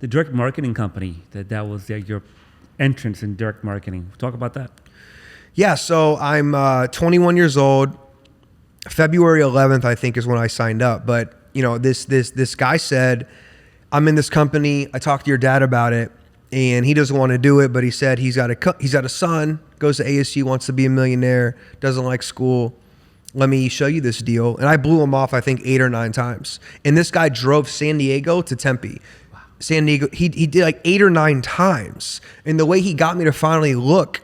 The direct marketing company, that was your entrance in direct marketing. Talk about that. Yeah, so I'm 21 years old. February 11th, I think, is when I signed up. But this guy said, I'm in this company. I talked to your dad about it, and he doesn't want to do it. But he said he's got a son, goes to ASU, wants to be a millionaire, doesn't like school. Let me show you this deal. And I blew him off, I think, 8 or 9 times. And this guy drove San Diego to Tempe. Wow. San Diego, he did like 8 or 9 times. And the way he got me to finally look,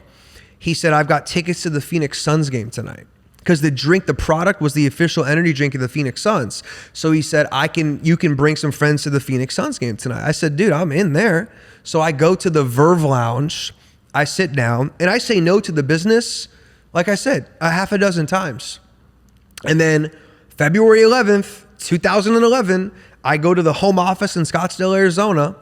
he said, I've got tickets to the Phoenix Suns game tonight. Because the product was the official energy drink of the Phoenix Suns. So he said, you can bring some friends to the Phoenix Suns game tonight. I said, dude, I'm in there. So I go to the Verve Lounge, I sit down, and I say no to the business, like I said, a half a dozen times. And then February 11th, 2011, I go to the home office in Scottsdale, Arizona,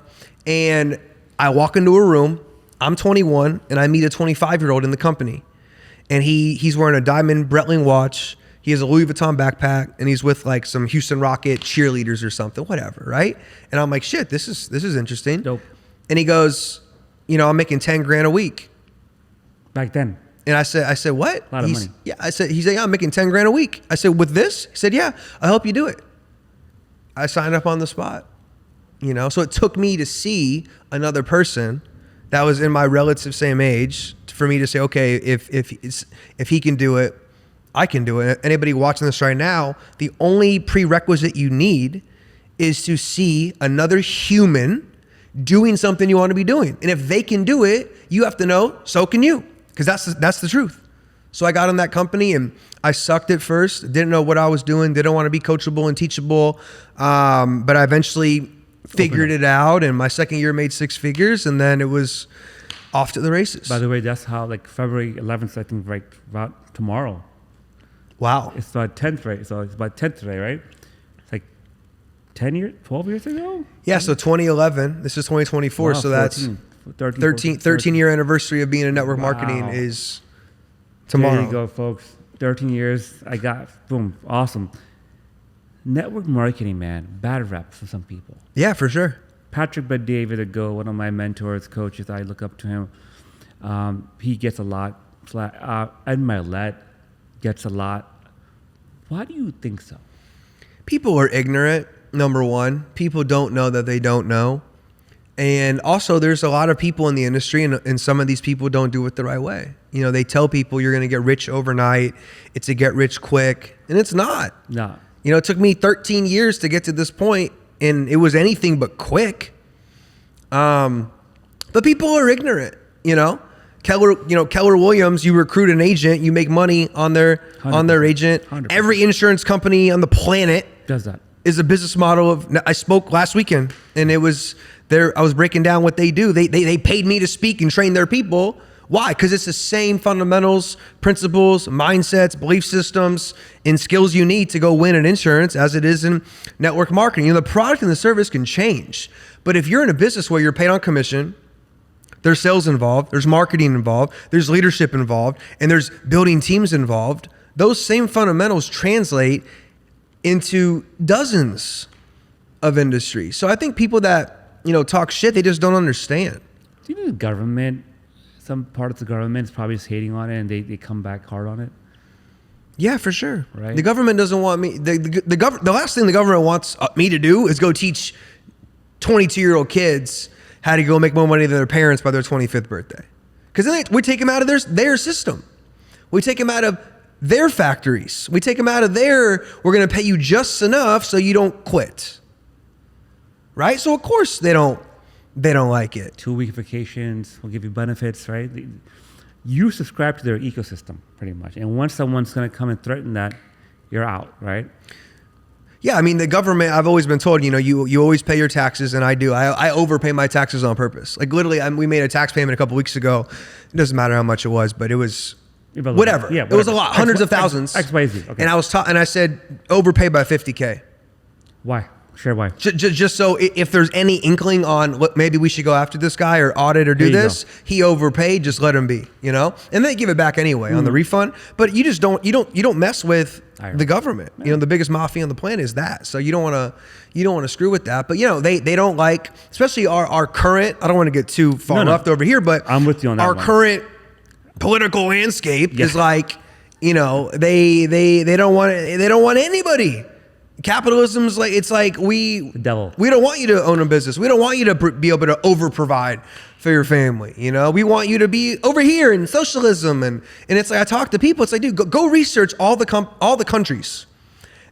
and I walk into a room. I'm 21, and I meet a 25-year-old in the company. And he's wearing a diamond Breitling watch. He has a Louis Vuitton backpack, and he's with like some Houston Rocket cheerleaders or something, whatever, right? And I'm like, shit, this is interesting. Dope. And he goes, I'm making 10 grand a week. Back then. And I said, what? A lot of money. Yeah, he said, yeah, I'm making 10 grand a week. I said, with this? He said, yeah, I'll help you do it. I signed up on the spot, So it took me to see another person that was in my relative same age for me to say, okay, if he can do it, I can do it. Anybody watching this right now, the only prerequisite you need is to see another human doing something you want to be doing. And if they can do it, you have to know, so can you. Because that's the truth. So I got in that company and I sucked at first. Didn't know what I was doing. Didn't want to be coachable and teachable. But I eventually figured it out. And my second year made 6 figures. And then it was off to the races. By the way, that's how February 11th, I think, right about tomorrow. Wow. It's about 10th, right? So it's about 10th today, right? It's like 10 years, 12 years ago? Yeah, so 2011. This is 2024. Wow, so that's 13 year anniversary of being in network marketing is tomorrow. There you go, folks. 13 years. I got, boom, awesome. Network marketing, man, bad rep for some people. Yeah, for sure. Patrick Bet-David ago, one of my mentors, coaches, I look up to him. He gets a lot. Ed Milet gets a lot. Why do you think so? People are ignorant, number one. People don't know that they don't know. And also, there's a lot of people in the industry, and some of these people don't do it the right way. They tell people you're going to get rich overnight. It's a get rich quick, and it's not. No. It took me 13 years to get to this point, and it was anything but quick. But people are ignorant. Keller Williams, you recruit an agent, you make money on their agent. 100%. Every insurance company on the planet does that. Is a business model of. I spoke last weekend, and it was there. I was breaking down what they do. They paid me to speak and train their people. Why? Because it's the same fundamentals, principles, mindsets, belief systems, and skills you need to go win in insurance as it is in network marketing. The product and the service can change, but if you're in a business where you're paid on commission, there's sales involved, there's marketing involved, there's leadership involved, and there's building teams involved. Those same fundamentals translate into dozens of industries. So I think people that, talk shit, they just don't understand. Do you think the government, some parts of the government is probably just hating on it and they come back hard on it? Yeah, for sure. Right. The government doesn't want me. The last thing the government wants me to do is go teach 22-year-old kids how to go make more money than their parents by their 25th birthday. Because then we take them out of their system. We take them out of their factories. We take them out of we're going to pay you just enough so you don't quit. Right? So of course they don't like it. 2-week vacations will give you benefits, right? You subscribe to their ecosystem pretty much. And once someone's going to come and threaten that, you're out, right? Yeah, I mean, the government, I've always been told, you always pay your taxes, and I do. I overpay my taxes on purpose. Like literally, we made a tax payment a couple weeks ago. It doesn't matter how much it was, but it was whatever. Yeah, whatever. It was a lot, hundreds of thousands. XYZ. Okay. And I said, overpay by $50K. Why? Sure, why? Just so if there's any inkling on look, maybe we should go after this guy or audit or do this, he overpaid, just let him be, you know? And they give it back anyway on the refund. But you just don't mess with the government. You know, the biggest mafia on the planet is that. So you don't want to screw with that. But you know, they don't like, especially our current, I don't want to get too far left over here, but I'm with you on that our one. Current political landscape is like, you know, they don't want anybody. Capitalism's like, it's like we don't want you to own a business. We don't want you to be able to over provide for your family. You know, we want you to be over here in socialism. And it's like, I talk to people, it's like, dude, go research all the countries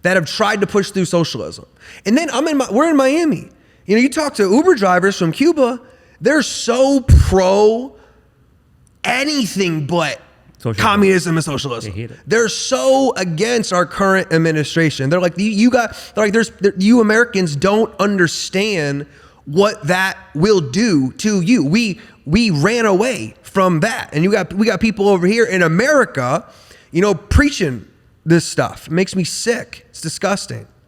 that have tried to push through socialism. And then we're in Miami. You know, you talk to Uber drivers from Cuba, they're so pro anything but communism and socialism. They hate it. They're so against our current administration. They're like, you Americans don't understand what that will do to you. We ran away from that, and we got people over here in America, you know, preaching this stuff. It makes me sick. It's disgusting.